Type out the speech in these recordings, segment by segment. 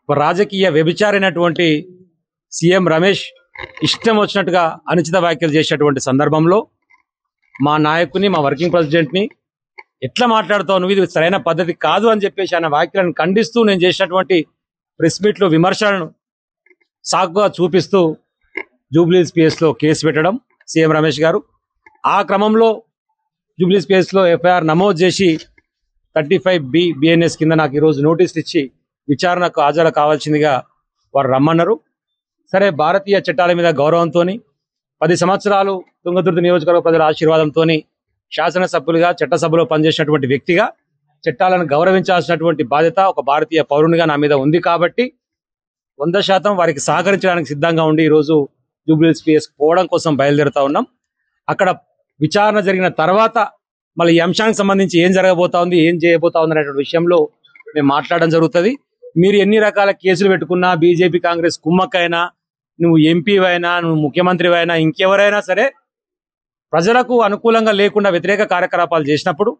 ఒక రాజకీయ వ్యభిచారైనటువంటి సీఎం రమేష్ ఇష్టం వచ్చినట్టుగా అనుచిత వ్యాఖ్యలు చేసేటువంటి సందర్భంలో మా నాయకుని, మా వర్కింగ్ ప్రెసిడెంట్ని ఎట్లా మాట్లాడుతావు నువ్వు, ఇది సరైన పద్ధతి కాదు అని చెప్పేసి ఆయన వ్యాఖ్యలను ఖండిస్తూ నేను చేసినటువంటి ప్రెస్ మీట్లో విమర్శలను సాకుగా చూపిస్తూ జూబ్లీస్ పిఎస్లో కేసు పెట్టడం సీఎం రమేష్ గారు. ఆ క్రమంలో జూబ్లీస్ పిఎస్లో ఎఫ్ఐఆర్ నమోదు చేసి 35B BNS కింద నాకు ఈరోజు నోటీసులు ఇచ్చి విచారణకు హాజరు కావాల్సిందిగా వారు రమ్మన్నారు. సరే, భారతీయ చట్టాల మీద గౌరవంతో 10 సంవత్సరాలు తుంగతుర్తి నియోజకవర్గ ప్రజల ఆశీర్వాదంతో శాసనసభ్యులుగా చట్టసభలో పనిచేసినటువంటి వ్యక్తిగా చట్టాలను గౌరవించాల్సినటువంటి బాధ్యత ఒక భారతీయ పౌరునిగా నా మీద ఉంది కాబట్టి 100% వారికి సహకరించడానికి సిద్ధంగా ఉండి ఈరోజు జూబ్లీస్ పిఎస్ పోవడం కోసం బయలుదేరుతా ఉన్నాం. అక్కడ విచారణ జరిగిన తర్వాత మళ్ళీ ఈ అంశానికి సంబంధించి ఏం జరగబోతా ఉంది, ఏం చేయబోతా ఉంది అనేటువంటి విషయంలో మేము మాట్లాడడం జరుగుతుంది. మీరు ఎన్ని రకాల కేసులు పెట్టుకున్నా, బీజేపీ కాంగ్రెస్ కుమ్మక్కైనా, నువ్వు ఎంపీ అయినా, నువ్వు ముఖ్యమంత్రి అయినా, ఇంకెవరైనా సరే ప్రజలకు అనుకూలంగా లేకుండా వ్యతిరేక కార్యకలాపాలు చేసినప్పుడు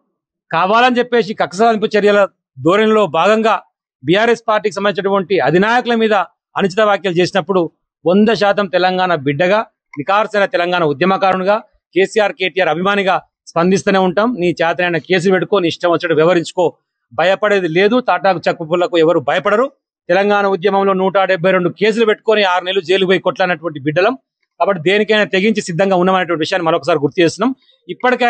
కావాలని చెప్పేసి కక్ష సాధింపు చర్యల ధోరణిలో భాగంగా బీఆర్ఎస్ పార్టీకి సంబంధించినటువంటి అధినాయకుల మీద అనుచిత వ్యాఖ్యలు చేసినప్పుడు 100% తెలంగాణ బిడ్డగా, నికార్సైన తెలంగాణ ఉద్యమకారునిగా, కేసీఆర్ కేటీఆర్ అభిమానిగా స్పందిస్తూనే ఉంటాం. నీ చేతనైన కేసు పెట్టుకో, నీ ఇష్టం వచ్చినట్టు వ్యవహరించుకో, భయపడేది లేదు. తాటాకు చెక్కుపులకు ఎవరు భయపడరు. తెలంగాణ ఉద్యమంలో 172 కేసులు పెట్టుకొని 6 నెలలు జైలు పోయి కొట్లాడినటువంటి బిడ్డలం కాబట్టి దేనికైనా తెగించి సిద్ధంగా ఉన్నామనేటువంటి విషయాన్ని మరొకసారి గుర్తు చేస్తున్నాం. ఇప్పటికే